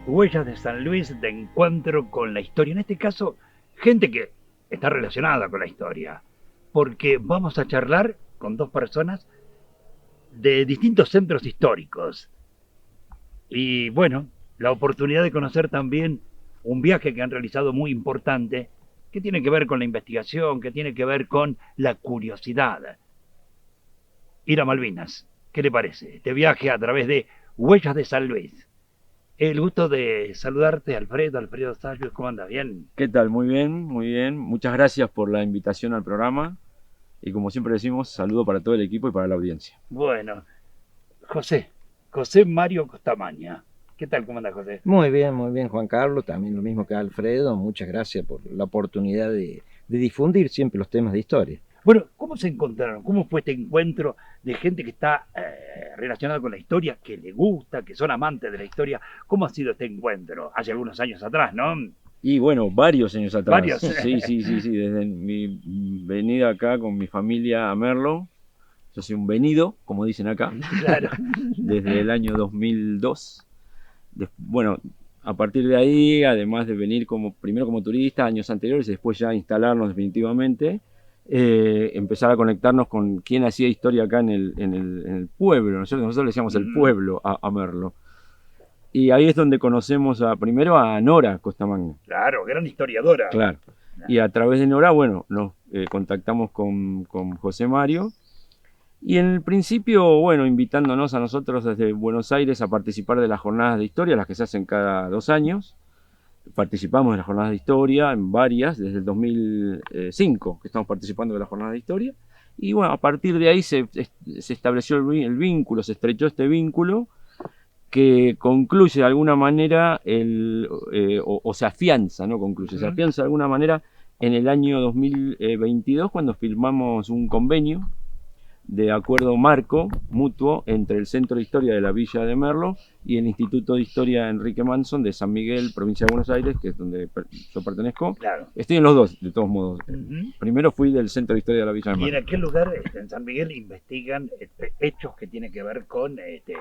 Huellas de San Luis de encuentro con la historia. En este caso, gente que está relacionada con la historia. Porque vamos a charlar con dos personas de distintos centros históricos. Y bueno, la oportunidad de conocer también un viaje que han realizado muy importante, que tiene que ver con la investigación, que tiene que ver con la curiosidad. Ir a Malvinas. ¿Qué le parece? Este viaje a través de Huellas de San Luis. El gusto de saludarte, Alfredo Sayos, ¿cómo andas? ¿Bien? ¿Qué tal? Muy bien, muy bien. Muchas gracias por la invitación al programa y como siempre decimos, saludo para todo el equipo y para la audiencia. Bueno, José, José Mario Costamaña. ¿Qué tal? ¿Cómo andas, José? Muy bien, Juan Carlos, también lo mismo que Alfredo, muchas gracias por la oportunidad de difundir siempre los temas de historia. Bueno, ¿cómo se encontraron? ¿Cómo fue este encuentro de gente que está relacionada con la historia, que le gusta, que son amantes de la historia? ¿Cómo ha sido este encuentro? Hace algunos años atrás, ¿no? Y bueno, varios años atrás. Varios. Sí, desde mi venida acá con mi familia a Merlo, yo soy un venido, como dicen acá, Claro. desde el año 2002. Bueno, a partir de ahí, además de venir primero como turista años anteriores y después ya instalarnos definitivamente, empezar a conectarnos con quién hacía historia acá en el pueblo, ¿no es cierto? Nosotros le decíamos el pueblo a Merlo. Y ahí es donde conocemos primero a Nora Costamagna. Claro, gran historiadora. Claro. Y a través de Nora, bueno, nos contactamos con José Mario. Y en el principio, bueno, invitándonos a nosotros desde Buenos Aires a participar de las jornadas de historia, las que se hacen cada 2 años. Participamos de las jornadas de historia, en varias, desde el 2005 que estamos participando de las jornadas de historia. Y bueno, a partir de ahí se estableció el vínculo, se estrechó este vínculo que concluye de alguna manera, o se afianza, no concluye, se afianza de alguna manera en el año 2022 cuando firmamos un convenio de acuerdo marco mutuo entre el Centro de Historia de la Villa de Merlo y el Instituto de Historia Enrique Manson de San Miguel, provincia de Buenos Aires, que es donde yo pertenezco. Claro. Estoy en los dos, de todos modos. Primero fui del Centro de Historia de la Villa de Merlo. ¿Y en aquel lugar, en San Miguel, investigan hechos que tienen que ver con...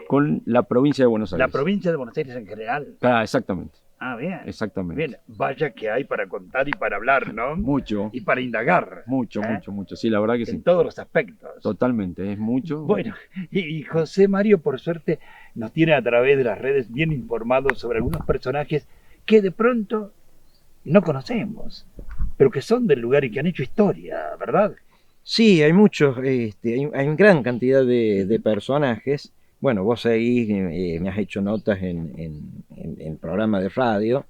con la provincia de Buenos Aires. La provincia de Buenos Aires en general? Ah, exactamente. Ah, bien. Exactamente. Bien, vaya que hay para contar y para hablar, ¿no? Mucho. Y para indagar. Mucho. Sí, la verdad que sí. En todos los aspectos. Totalmente, es mucho. Bueno, y José Mario, por suerte, nos tiene a través de las redes bien informados sobre algunos personajes que de pronto no conocemos, pero que son del lugar y que han hecho historia, ¿verdad? Sí, hay muchos, hay una gran cantidad de personajes. Bueno, vos ahí me has hecho notas en programa de radio,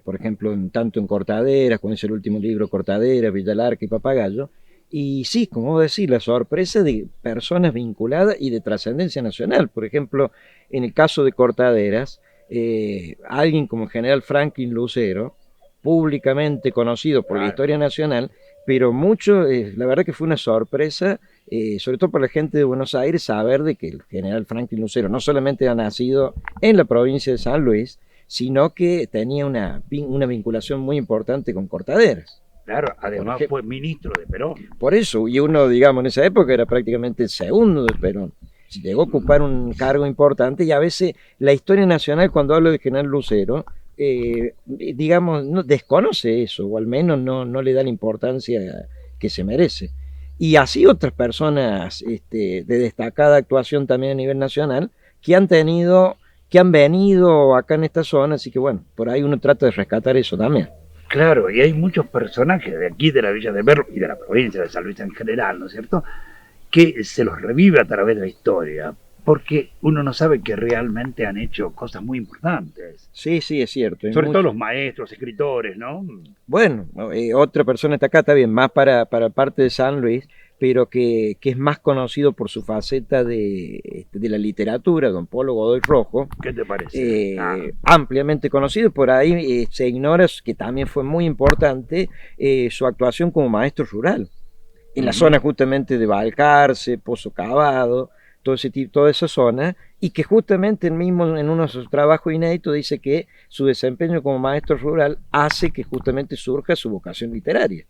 por ejemplo, tanto en Cortaderas, cuando es el último libro, Cortaderas, Villalarca y Papagayo. Y sí, como vos decís, la sorpresa de personas vinculadas y de trascendencia nacional. Por ejemplo, en el caso de Cortaderas, alguien como el general Franklin Lucero, públicamente conocido por la historia nacional, pero mucho, la verdad que fue una sorpresa, sobre todo para la gente de Buenos Aires, saber de que el general Franklin Lucero no solamente ha nacido en la provincia de San Luis, sino que tenía una vinculación muy importante con Cortaderas. Claro, además fue ministro de Perón. Por eso, y uno, digamos, en esa época era prácticamente el segundo de Perón. Llegó a ocupar un cargo importante y a veces la historia nacional, cuando hablo de general Lucero, digamos, no, desconoce eso, o al menos no le da la importancia que se merece. Y así otras personas de destacada actuación también a nivel nacional que han venido acá en esta zona, así que bueno, por ahí uno trata de rescatar eso también. Claro, y hay muchos personajes de aquí, de la Villa de Merlo y de la provincia de San Luis en general, ¿no es cierto?, que se los revive a través de la historia, porque uno no sabe que realmente han hecho cosas muy importantes. Sí, es cierto. Sobre todo los maestros, escritores, ¿no? Bueno, otra persona está acá, está bien, más para parte de San Luis, pero que es más conocido por su faceta de la literatura, don Polo Godoy Rojo. ¿Qué te parece? Ampliamente conocido, por ahí se ignora que también fue muy importante su actuación como maestro rural, en la zona justamente de Balcarce, Pozo Cavado, toda esa zona, y que justamente él mismo en uno de sus trabajos inéditos dice que su desempeño como maestro rural hace que justamente surja su vocación literaria.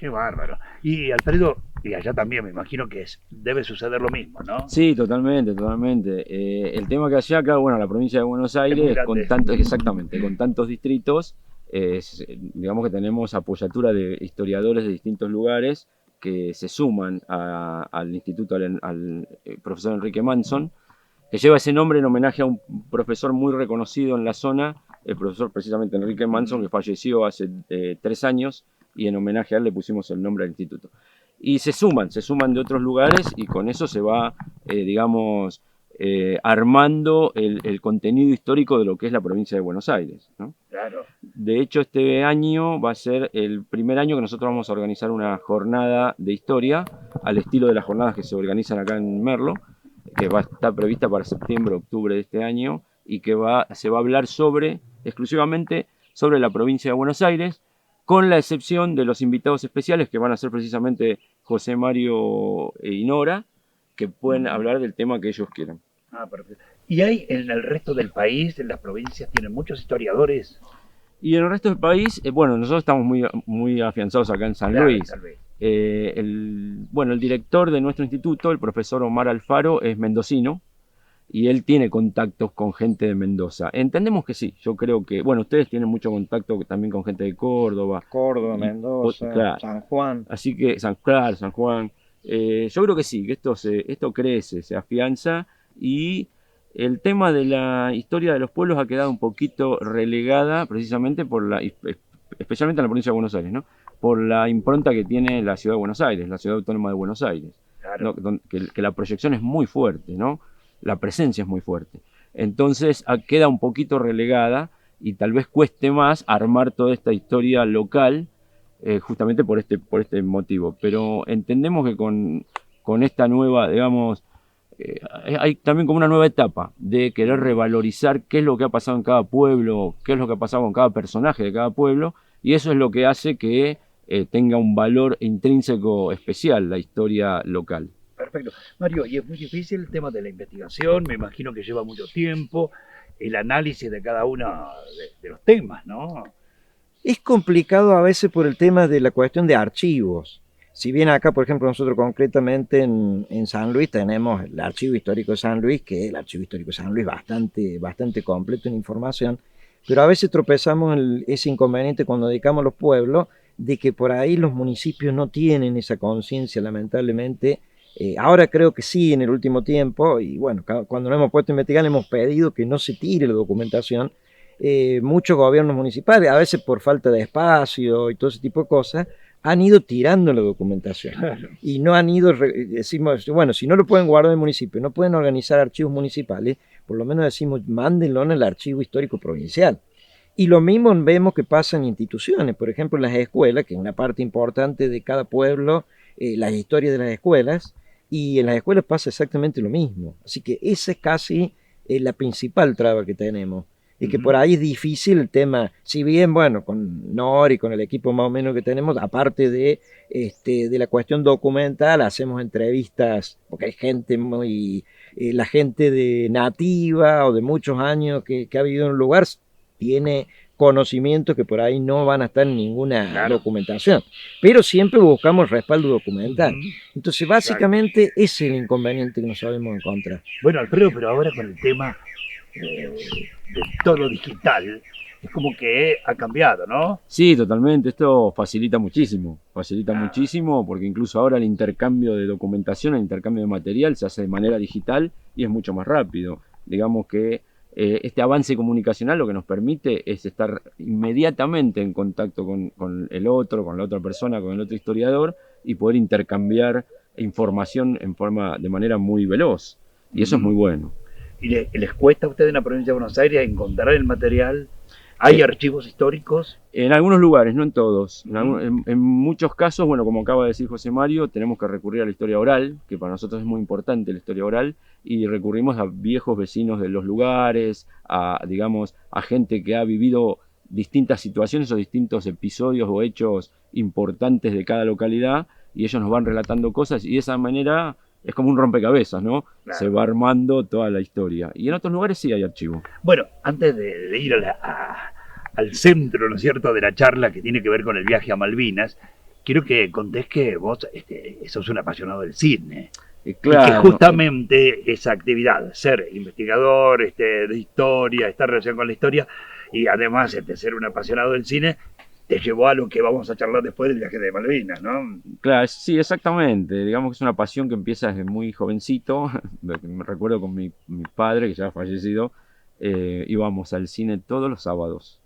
Qué bárbaro. Y Alfredo, y allá también me imagino que debe suceder lo mismo, ¿no? Sí, totalmente, totalmente. El tema que allá, acá, bueno, la provincia de Buenos Aires, con tantos, exactamente, con tantos distritos, digamos que tenemos apoyatura de historiadores de distintos lugares que se suman al instituto, al profesor Enrique Manson, que lleva ese nombre en homenaje a un profesor muy reconocido en la zona, el profesor precisamente Enrique Manson, que falleció hace 3 años, y en homenaje a él le pusimos el nombre al instituto. Y se suman de otros lugares y con eso se va, digamos, armando el contenido histórico de lo que es la provincia de Buenos Aires, ¿no? Claro. De hecho, este año va a ser el primer año que nosotros vamos a organizar una jornada de historia al estilo de las jornadas que se organizan acá en Merlo, que va a estar prevista para septiembre, octubre de este año, y que se va a hablar exclusivamente sobre la provincia de Buenos Aires, con la excepción de los invitados especiales que van a ser precisamente José Mario y Nora, que pueden hablar del tema que ellos quieran. Ah, perfecto. ¿Y hay en el resto del país, en las provincias, tienen muchos historiadores? Y en el resto del país, bueno, nosotros estamos muy afianzados acá en San Luis. El director de nuestro instituto, el profesor Omar Alfaro, es mendocino y él tiene contactos con gente de Mendoza. Entendemos que sí, yo creo que, bueno, ustedes tienen mucho contacto también con gente de Córdoba. Mendoza, claro. San Juan. Así que, San Juan. Yo creo que sí, que esto crece, se afianza, y el tema de la historia de los pueblos ha quedado un poquito relegada precisamente especialmente en la provincia de Buenos Aires, ¿no? Por la impronta que tiene la ciudad de Buenos Aires, la ciudad autónoma de Buenos Aires, claro. ¿no? Que la proyección es muy fuerte, ¿no? La presencia es muy fuerte. Entonces queda un poquito relegada y tal vez cueste más armar toda esta historia local, justamente por este motivo. Pero entendemos que con esta nueva, digamos, hay también como una nueva etapa de querer revalorizar qué es lo que ha pasado en cada pueblo, qué es lo que ha pasado con cada personaje de cada pueblo, y eso es lo que hace que tenga un valor intrínseco especial la historia local. Perfecto. Mario, y es muy difícil el tema de la investigación, me imagino que lleva mucho tiempo, el análisis de cada uno de los temas, ¿no? Es complicado a veces por el tema de la cuestión de archivos. Si bien acá, por ejemplo, nosotros concretamente en San Luis tenemos el Archivo Histórico de San Luis, que es el Archivo Histórico de San Luis bastante completo en información, pero a veces tropezamos en ese inconveniente cuando dedicamos a los pueblos, de que por ahí los municipios no tienen esa conciencia, lamentablemente. Ahora creo que sí, en el último tiempo, y bueno, cuando nos hemos puesto a investigar, hemos pedido que no se tire la documentación. Muchos gobiernos municipales, a veces por falta de espacio y todo ese tipo de cosas, han ido tirando la documentación. Claro. Y no han ido, decimos, bueno, si no lo pueden guardar en el municipio, no pueden organizar archivos municipales, por lo menos decimos, mándenlo en el archivo histórico provincial. Y lo mismo vemos que pasa en instituciones, por ejemplo, en las escuelas, que es una parte importante de cada pueblo, las historias de las escuelas, y en las escuelas pasa exactamente lo mismo. Así que esa es casi la principal traba que tenemos. Y que por ahí es difícil el tema, si bien, bueno, con Nor y con el equipo más o menos que tenemos, aparte de la cuestión documental, hacemos entrevistas, porque hay gente la gente de nativa o de muchos años que ha vivido en un lugar, tiene conocimientos que por ahí no van a estar en ninguna documentación, pero siempre buscamos respaldo documental. Entonces, básicamente, ese es el inconveniente que nos sabemos encontrar. Bueno, Alfredo, pero ahora con el tema de todo digital, es como que ha cambiado, ¿no? Sí, totalmente. Esto facilita muchísimo porque incluso ahora el intercambio de documentación, el intercambio de material se hace de manera digital y es mucho más rápido. Digamos que este avance comunicacional lo que nos permite es estar inmediatamente en contacto con el otro, con la otra persona, con el otro historiador, y poder intercambiar información de manera muy veloz. Y eso es muy bueno. ¿Y les cuesta a ustedes en la provincia de Buenos Aires encontrar el material? ¿Hay archivos históricos? En algunos lugares, no en todos. En muchos casos, bueno, como acaba de decir José Mario, tenemos que recurrir a la historia oral, que para nosotros es muy importante la historia oral, y recurrimos a viejos vecinos de los lugares, digamos, a gente que ha vivido distintas situaciones o distintos episodios o hechos importantes de cada localidad, y ellos nos van relatando cosas, y de esa manera es como un rompecabezas, ¿no? Claro. Se va armando toda la historia. Y en otros lugares sí hay archivo. Bueno, antes de ir al centro, ¿no es cierto?, de la charla que tiene que ver con el viaje a Malvinas, quiero que contés que vos sos un apasionado del cine. Y que Claro, justamente esa actividad, ser investigador de historia, estar relacionado con la historia, y además ser un apasionado del cine, te llevó a lo que vamos a charlar después del viaje de Malvinas, ¿no? claro, sí, exactamente. Digamos que es una pasión que empieza desde muy jovencito. Me recuerdo con mi padre, que ya ha fallecido, íbamos al cine todos los sábados,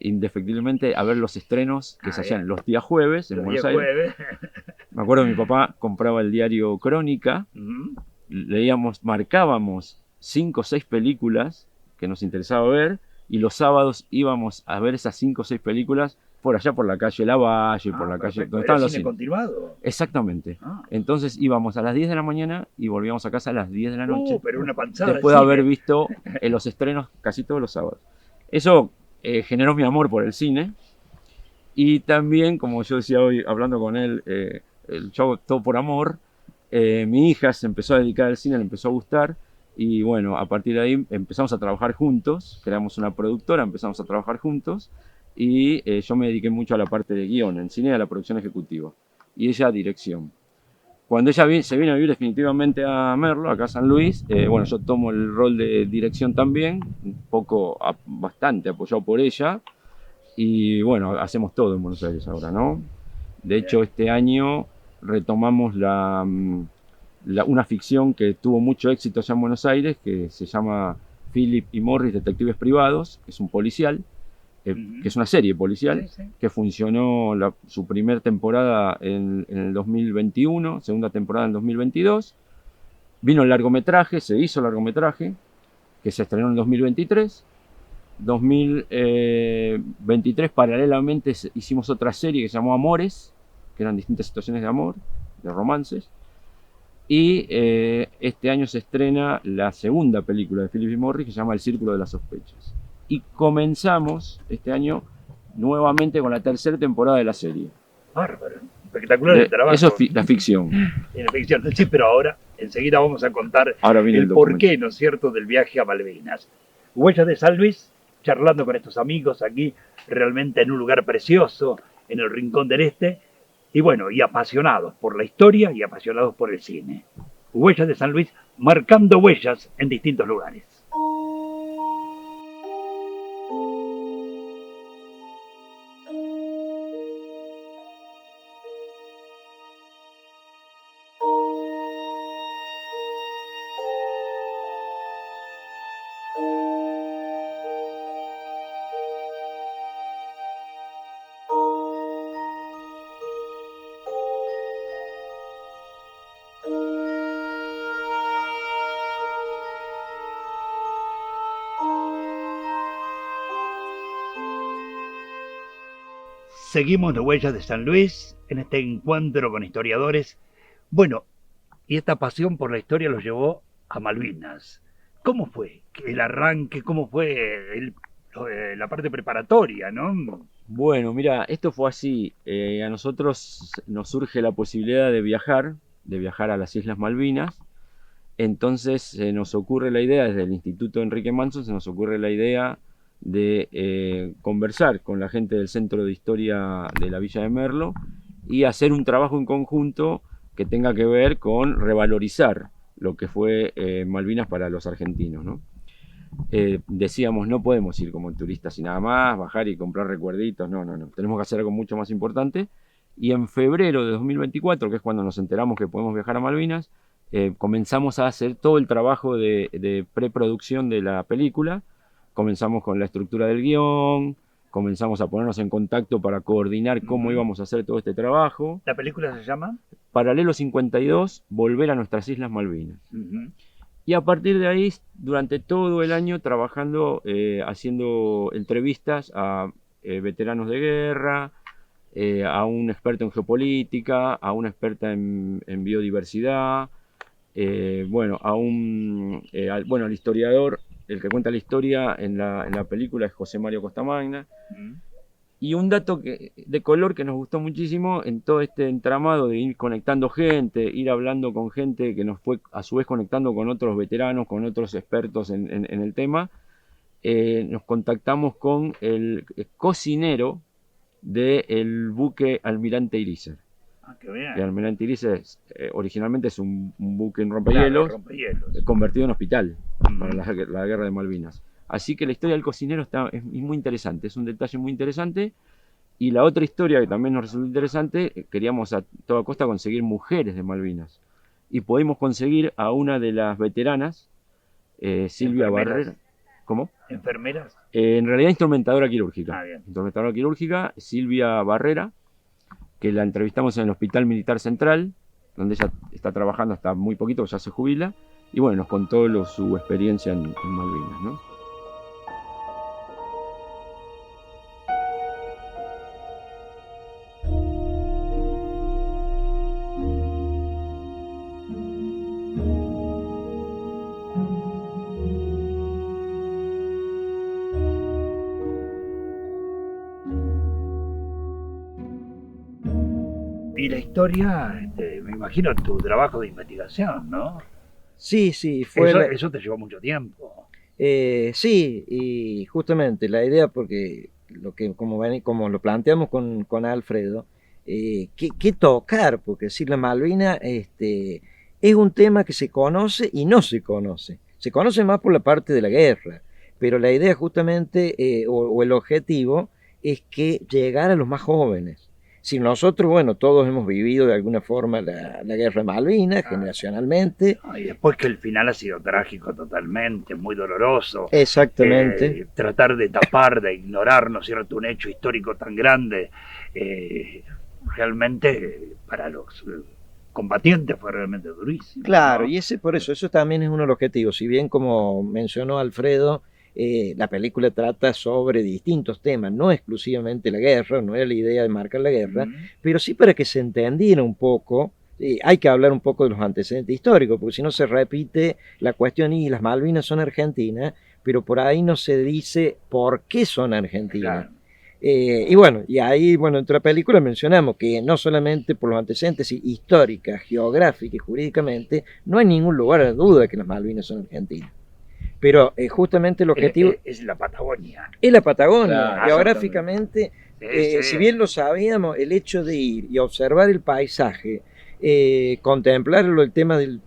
indefectiblemente a ver los estrenos que se hacían los días jueves en Los Buenos días Aires. jueves. Me acuerdo que mi papá compraba el diario Crónica, leíamos, marcábamos 5 o 6 películas que nos interesaba ver, y los sábados íbamos a ver esas 5 o 6 películas por allá por la calle Lavalle, por la calle Perfecto. donde ¿Era estaban los cine cines. continuado? Exactamente. Ah. Entonces íbamos a las 10 de la mañana y volvíamos a casa a las 10 de la noche, Pero una panzada después de de haber cine. visto los estrenos casi todos los sábados. Eso generó mi amor por el cine, y también, como yo decía hoy hablando con él, el show Todo por Amor, mi hija se empezó a dedicar al cine, le empezó a gustar, y bueno, a partir de ahí empezamos a trabajar juntos, creamos una productora, empezamos a trabajar juntos, y yo me dediqué mucho a la parte de guión, en cine, a la producción ejecutiva, y ella a dirección. Cuando ella se vino a vivir definitivamente a Merlo, acá a San Luis, bueno, yo tomo el rol de dirección también, un poco, bastante apoyado por ella, y bueno, hacemos todo en Buenos Aires ahora, ¿no? De hecho, este año retomamos una ficción que tuvo mucho éxito allá en Buenos Aires, que se llama Philip y Morris, Detectives Privados, que es un policial, que es una serie policial, Sí, sí. que funcionó su primera temporada en el 2021, segunda temporada en el 2022. Vino el largometraje, se hizo el largometraje, que se estrenó en 2023. 2023 paralelamente hicimos otra serie que se llamó Amores, que eran distintas situaciones de amor, de romances. Y este año se estrena la segunda película de Philip Morris, que se llama El Círculo de las Sospechas. Y comenzamos este año nuevamente con la tercera temporada de la serie. Bárbaro. Espectacular el trabajo. Eso es la ficción. En la ficción. Sí, pero ahora, enseguida vamos a contar Ahora viene el el porqué, ¿no es cierto?, del viaje a Malvinas. Huellas de San Luis, charlando con estos amigos aquí, realmente en un lugar precioso, en el Rincón del Este, y bueno, y apasionados por la historia y apasionados por el cine. Huellas de San Luis, marcando huellas en distintos lugares. Seguimos de Huellas de San Luis en este encuentro con historiadores. Bueno, y esta pasión por la historia los llevó a Malvinas. ¿Cómo fue el arranque? ¿Cómo fue la parte preparatoria, no? Bueno, mira, esto fue así. A nosotros nos surge la posibilidad de viajar a las Islas Malvinas. Entonces se nos ocurre la idea, desde el Instituto Enrique Manson, se nos ocurre la idea de conversar con la gente del Centro de Historia de la Villa de Merlo y hacer un trabajo en conjunto que tenga que ver con revalorizar lo que fue Malvinas para los argentinos, ¿no? Decíamos, no podemos ir como turistas y nada más, bajar y comprar recuerditos, no, tenemos que hacer algo mucho más importante. Y en febrero de 2024, que es cuando nos enteramos que podemos viajar a Malvinas, comenzamos a hacer todo el trabajo de preproducción de la película. Comenzamos con la estructura del guión, comenzamos a ponernos en contacto para coordinar cómo íbamos a hacer todo este trabajo. ¿La película se llama? Paralelo 52, Volver a nuestras Islas Malvinas. Y a partir de ahí, durante todo el año, trabajando, haciendo entrevistas a veteranos de guerra, a un experto en geopolítica, a una experta en biodiversidad, bueno, al historiador, el que cuenta la historia en la película es José Mario Costamagna. Y un dato de color que nos gustó muchísimo en todo este entramado de ir conectando gente, ir hablando con gente que nos fue a su vez conectando con otros veteranos, con otros expertos en el tema. Nos contactamos con el cocinero del buque Almirante Irizar. Ah, qué bien. El Almirante Irizar originalmente es un buque en Claro, rompehielos rompehielos. convertido en hospital para Mm. la guerra de Malvinas. Así que la historia del cocinero es muy interesante, es un detalle muy interesante. Y la otra historia que también nos resultó interesante, queríamos a toda costa conseguir mujeres de Malvinas. Y pudimos conseguir a una de las veteranas, Silvia ¿Enfermeras? Barrera. ¿Cómo? ¿Enfermeras? En realidad instrumentadora quirúrgica. Ah, bien. Instrumentadora quirúrgica, Silvia Barrera, que la entrevistamos en el Hospital Militar Central, donde ella está trabajando hasta muy poquito, ya se jubila. Y bueno, nos contó su experiencia en Malvinas, ¿no? Y la historia, me imagino tu trabajo de investigación, ¿no? Sí, sí, fue Eso te llevó mucho tiempo. sí, y justamente la idea, porque como lo planteamos con Alfredo, ¿qué tocar? Porque decir la Malvina es un tema que se conoce y no se conoce. Se conoce más por la parte de la guerra, pero la idea justamente, o el objetivo, es que llegar a los más jóvenes. Si nosotros, bueno, todos hemos vivido de alguna forma la guerra de Malvinas, generacionalmente. Y después que el final ha sido trágico totalmente, muy doloroso. Exactamente. Tratar de tapar, de ignorar, ¿no es cierto?, un hecho histórico tan grande, realmente para los combatientes fue realmente durísimo. Claro, ¿no? y eso también es uno de los objetivos. Si bien, como mencionó Alfredo, la película trata sobre distintos temas, no exclusivamente la guerra, no era la idea de marcar la guerra, pero sí para que se entendiera un poco. Hay que hablar un poco de los antecedentes históricos, porque si no se repite la cuestión y las Malvinas son argentinas, pero por ahí no se dice por qué son argentinas. Claro. Y ahí, dentro de la película mencionamos que no solamente por los antecedentes históricas, geográficas y jurídicamente, no hay ningún lugar de duda que las Malvinas son argentinas. Pero justamente el objetivo Es la Patagonia. es la Patagonia. Claro, Geográficamente, Sí. si bien lo sabíamos, el hecho de ir y observar el paisaje, contemplarlo,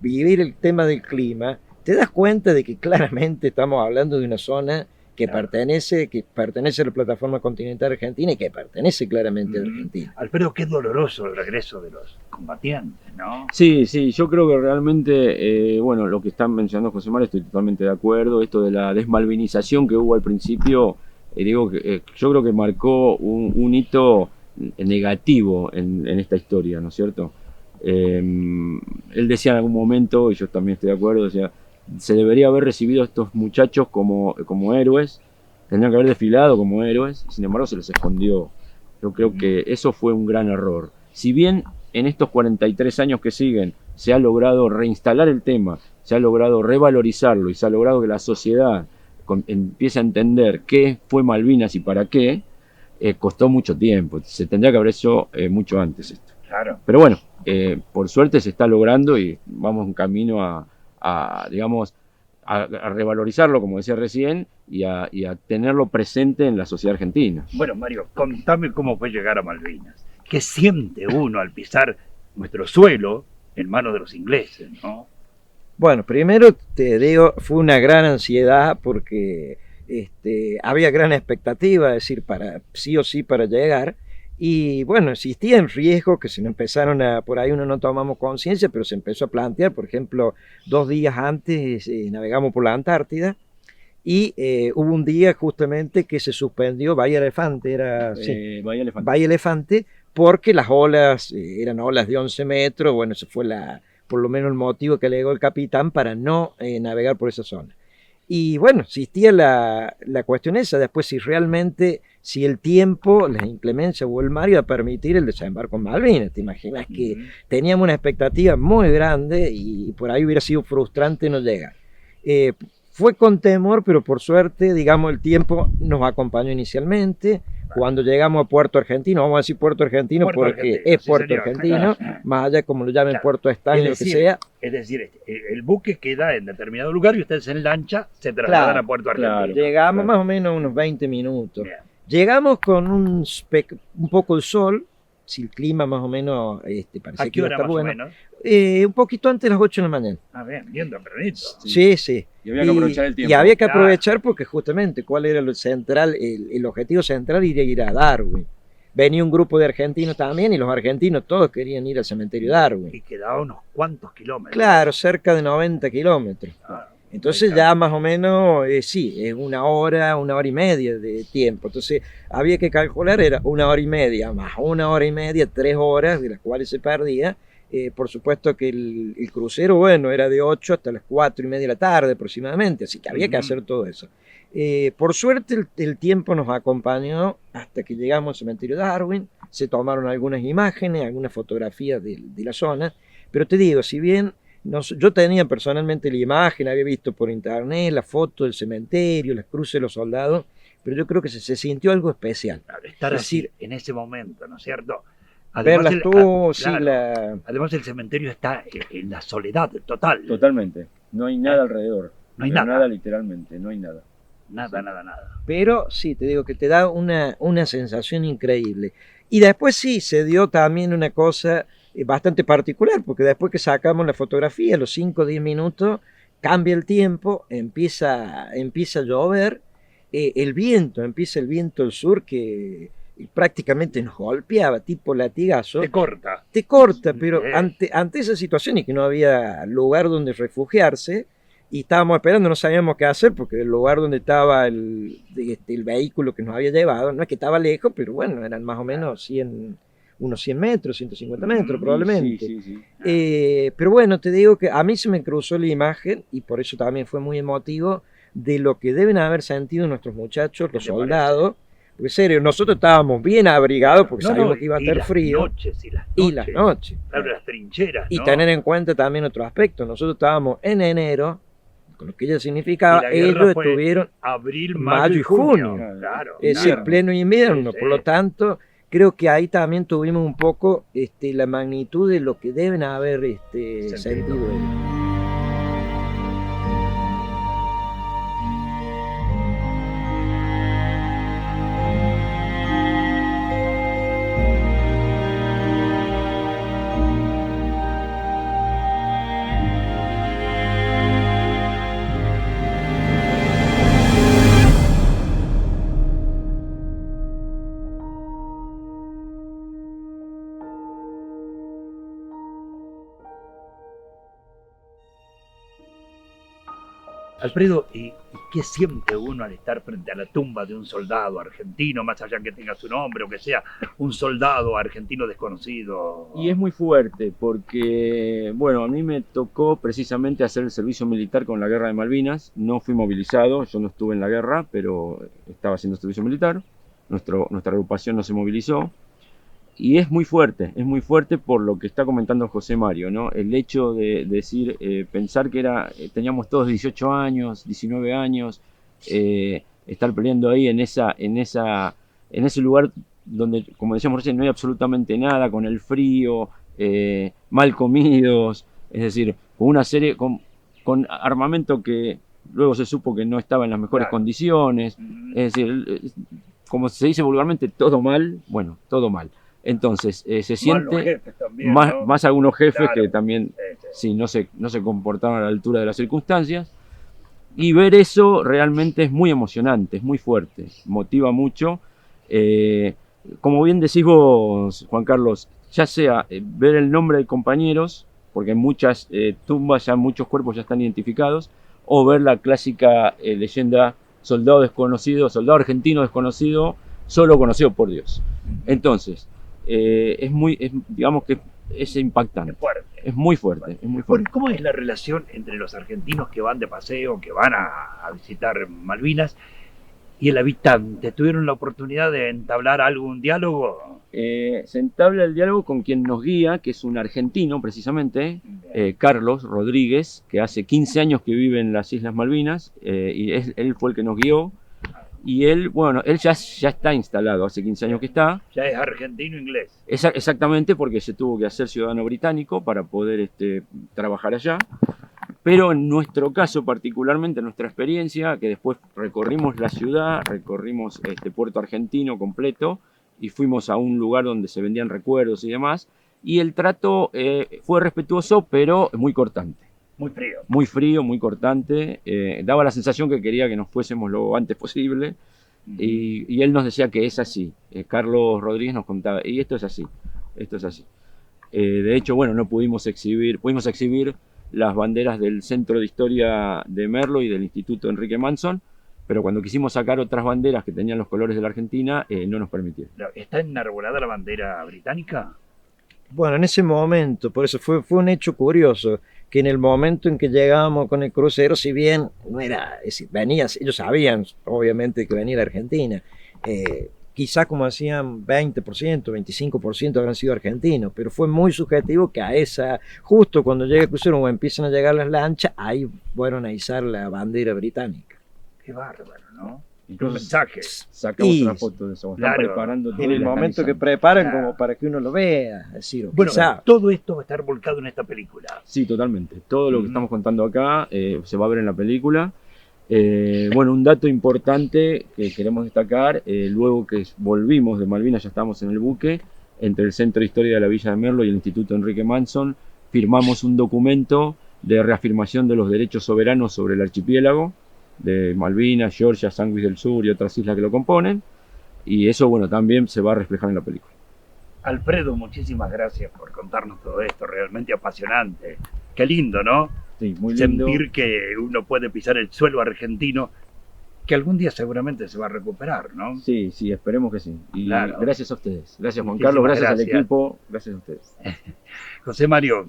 vivir el tema del clima, te das cuenta de que claramente estamos hablando de una zona que pertenece a la plataforma continental argentina y que pertenece claramente a Argentina. Alfredo, qué doloroso el regreso de los combatientes, ¿no? Sí, sí, yo creo que realmente, bueno, lo que están mencionando José Mario, estoy totalmente de acuerdo. Esto de la desmalvinización que hubo al principio, yo creo que marcó un hito negativo en esta historia, ¿no es cierto? Él decía en algún momento, y yo también estoy de acuerdo, decía, se debería haber recibido a estos muchachos como héroes, tendrían que haber desfilado como héroes, sin embargo se les escondió. Yo creo que eso fue un gran error. Si bien en estos 43 años que siguen se ha logrado reinstalar el tema, se ha logrado revalorizarlo y se ha logrado que la sociedad empiece a entender qué fue Malvinas y para qué, costó mucho tiempo. Se tendría que haber hecho mucho antes esto. Claro. Pero bueno, por suerte se está logrando y vamos en camino a revalorizarlo, como decía recién, y a tenerlo presente en la sociedad argentina. Bueno, Mario, contame cómo fue llegar a Malvinas. ¿Qué siente uno al pisar nuestro suelo en manos de los ingleses, no? Bueno, primero te digo, fue una gran ansiedad porque había gran expectativa, es decir, sí o sí para llegar. Y bueno, existían riesgos que se nos empezaron por ahí uno no tomamos conciencia, pero se empezó a plantear. Por ejemplo, 2 días antes navegamos por la Antártida y hubo un día justamente que se suspendió Bahía Elefante, Bahía Elefante, porque las olas eran olas de 11 metros. Bueno, ese fue por lo menos el motivo que alegó el capitán para no navegar por esa zona. Y bueno, existía la cuestión esa, después si el tiempo, la inclemencia o el mar iba a permitir el desembarco en Malvinas. Te imaginas que teníamos una expectativa muy grande y por ahí hubiera sido frustrante no llegar. Fue con temor, pero por suerte, digamos, el tiempo nos acompañó inicialmente. Cuando llegamos a Puerto Argentino, vamos a decir Puerto Argentino porque es Puerto Argentino, más allá como lo llamen Puerto Estaño, lo que sea. Es decir, el buque queda en determinado lugar y ustedes en lancha se trasladan a Puerto Argentino. Llegamos más o menos unos 20 minutos. Llegamos con un poco de sol, si el clima más o menos parecía ¿A que qué iba a hora estar más o bueno. menos? Un poquito antes de las 8 de la mañana. Ah, bien tempranito. Sí, sí. Y había que aprovechar el tiempo. Y había que Claro. aprovechar porque justamente, ¿cuál era lo central? El objetivo central era ir a Darwin. Venía un grupo de argentinos también y los argentinos todos querían ir al cementerio Darwin. Y quedaba unos cuantos kilómetros. Claro, cerca de 90 kilómetros. Ah, Entonces ya más o menos, sí, es una hora y media de tiempo. Entonces había que calcular, era 1 hora y media, más 1 hora y media, 3 horas, de las cuales se perdía. Por supuesto que el crucero, bueno, era de 8 hasta las 4:30 de la tarde aproximadamente, así que había que hacer todo eso. Por suerte el tiempo nos acompañó hasta que llegamos al cementerio Darwin, se tomaron algunas imágenes, algunas fotografías de la zona, pero te digo, si bien yo tenía personalmente la imagen, había visto por internet la foto del cementerio, las cruces de los soldados, pero yo creo que se sintió algo especial. Claro, estar Es así decir, en ese momento, ¿no es cierto? verlas tú, sí, claro, además el cementerio está en la soledad total. Totalmente. No hay nada alrededor. No hay Pero nada. literalmente, no hay nada. Nada. pero sí, te digo que te da una sensación increíble. Y después sí, se dio también una cosa bastante particular, porque después que sacamos la fotografía, a los 5 o 10 minutos, cambia el tiempo, empieza a llover, empieza el viento del sur que prácticamente nos golpeaba, tipo latigazo. Te corta. Pero Bien. ante esa situación y que no había lugar donde refugiarse, y estábamos esperando, no sabíamos qué hacer, porque el lugar donde estaba el vehículo que nos había llevado, no es que estaba lejos, pero bueno, eran más o menos unos 100 metros, 150 metros probablemente. Sí. Pero bueno, te digo que a mí se me cruzó la imagen, y por eso también fue muy emotivo, de lo que deben haber sentido nuestros muchachos, los ¿Qué te soldados. Porque en serio, nosotros estábamos bien abrigados porque sabíamos que iba a estar frío. Y las noches. Claro, las trincheras. y ¿no? tener en cuenta también otro aspecto. Nosotros estábamos en enero, con lo que ya significaba, Y la guerra ellos fue estuvieron abril, mayo y junio. Claro. ese invierno. pleno invierno. Sí, Por lo sí. tanto, creo que ahí también tuvimos un poco la magnitud de lo que deben haber sentido ellos. Alfredo, ¿y qué siente uno al estar frente a la tumba de un soldado argentino, más allá que tenga su nombre o que sea un soldado argentino desconocido? Y es muy fuerte porque, bueno, a mí me tocó precisamente hacer el servicio militar con la guerra de Malvinas. No fui movilizado, yo no estuve en la guerra, pero estaba haciendo servicio militar. Nuestra agrupación no se movilizó. Y es muy fuerte por lo que está comentando José Mario, ¿no? El hecho de decir, pensar que teníamos todos 18 años, 19 años, estar peleando ahí en ese lugar donde, como decíamos recién, no hay absolutamente nada, con el frío, mal comidos, es decir, con una serie, con armamento que luego se supo que no estaba en las mejores condiciones, es decir, como se dice vulgarmente, todo mal, bueno, todo mal. Entonces, se siente también, más algunos jefes Claro. que también sí, no se comportaron a la altura de las circunstancias. Y ver eso realmente es muy emocionante, es muy fuerte, motiva mucho. Como bien decís vos, Juan Carlos, ya sea ver el nombre de compañeros, porque en muchas tumbas ya muchos cuerpos ya están identificados, o ver la clásica leyenda soldado desconocido, soldado argentino desconocido, solo conocido por Dios. Entonces, digamos que es impactante, es muy fuerte. ¿Cómo es la relación entre los argentinos que van de paseo, que van a visitar Malvinas, y el habitante? ¿Tuvieron la oportunidad de entablar algún diálogo? Se entabla el diálogo con quien nos guía, que es un argentino precisamente, Carlos Rodríguez, que hace 15 años que vive en las Islas Malvinas, y él fue el que nos guió. Y él ya está instalado, hace 15 años que está. Ya es argentino-inglés. Exactamente, porque se tuvo que hacer ciudadano británico para poder trabajar allá. Pero en nuestro caso particularmente, nuestra experiencia, que después recorrimos la ciudad, recorrimos Puerto Argentino completo y fuimos a un lugar donde se vendían recuerdos y demás, y el trato fue respetuoso, pero muy cortante. Muy frío. Muy frío, muy cortante. Daba la sensación que quería que nos fuésemos lo antes posible. Y él nos decía que es así. Carlos Rodríguez nos contaba, y esto es así, esto es así. De hecho, bueno, no pudimos exhibir las banderas del Centro de Historia de Merlo y del Instituto Enrique Manson, pero cuando quisimos sacar otras banderas que tenían los colores de la Argentina, no nos permitieron. ¿Está enarbolada la bandera británica? Bueno, en ese momento, por eso fue un hecho curioso, que en el momento en que llegábamos con el crucero, si bien no era, es decir, ellos sabían obviamente que venía de Argentina, quizá como hacían 20%, 25% habrán sido argentinos, pero fue muy subjetivo que justo cuando llega el crucero o empiezan a llegar las lanchas, ahí fueron a izar la bandera británica. Qué bárbaro, ¿no? Incluso mensajes. Sacamos una foto de eso. Claro, Están preparando todo En el momento que preparan como para que uno lo vea. Es decir, bueno, quizá, todo esto va a estar volcado en esta película. Sí, totalmente. Todo lo que estamos contando acá se va a ver en la película. Bueno, un dato importante que queremos destacar, luego que volvimos de Malvinas, ya estábamos en el buque, entre el Centro de Historia de la Villa de Merlo y el Instituto Enrique Manson, firmamos un documento de reafirmación de los derechos soberanos sobre el archipiélago de Malvinas, Georgia, Sandwich del Sur y otras islas que lo componen, y eso, bueno, también se va a reflejar en la película. Alfredo, muchísimas gracias por contarnos todo esto, realmente apasionante. Qué lindo, ¿no? Sí, muy lindo. Sentir que uno puede pisar el suelo argentino, que algún día seguramente se va a recuperar, ¿no? Sí, sí, esperemos que sí. Y claro. Gracias a ustedes. Gracias, Juan Muchísimas Carlos, gracias al gracias. equipo, gracias a ustedes. José Mario,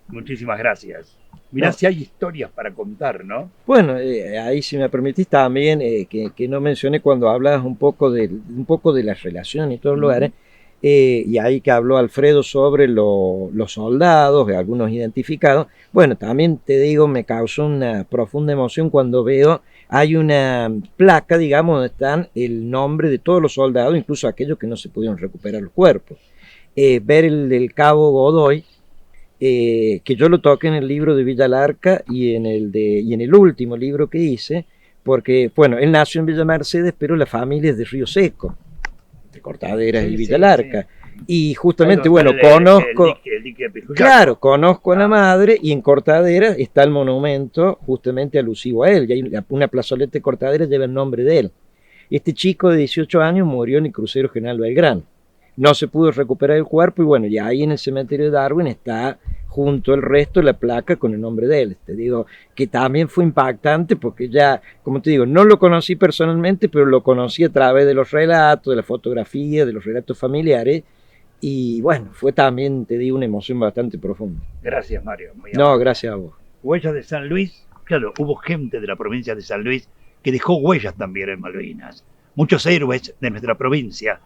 muchísimas gracias. Mirá si hay historias para contar, ¿no? bueno, ahí si me permitís también, que no mencioné cuando hablabas un poco de las relaciones y todos los lugares, y ahí que habló Alfredo sobre los soldados, algunos identificados. Bueno, también te digo, me causó una profunda emoción cuando veo, hay una placa, digamos, donde están el nombre de todos los soldados, incluso aquellos que no se pudieron recuperar los cuerpos. Ver el del cabo Godoy, que yo lo toqué en el libro de Villa Larca y en el último libro que hice, porque, bueno, él nació en Villa Mercedes, pero la familia es de Río Seco, de Cortaderas y Villa Larca. Sí. Y justamente, bueno, conozco, el dique de claro, conozco a la madre, y en Cortaderas está el monumento justamente alusivo a él, y hay una plazoleta de Cortaderas lleva el nombre de él. Este chico de 18 años murió en el crucero General Belgrano. No se pudo recuperar el cuerpo y bueno, ya ahí en el cementerio de Darwin está junto al resto la placa con el nombre de él. Te digo que también fue impactante porque ya, como te digo, no lo conocí personalmente, pero lo conocí a través de los relatos, de la fotografía, de los relatos familiares, y bueno, fue también, te digo, una emoción bastante profunda. Gracias, Mario. No, gracias a vos. Huellas de San Luis, claro, hubo gente de la provincia de San Luis que dejó huellas también en Malvinas. Muchos héroes de nuestra provincia.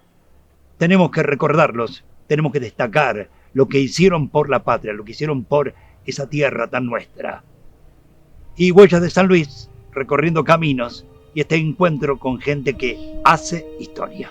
Tenemos que recordarlos, tenemos que destacar lo que hicieron por la patria, lo que hicieron por esa tierra tan nuestra. Y Huellas de San Luis, recorriendo caminos y este encuentro con gente que hace historia.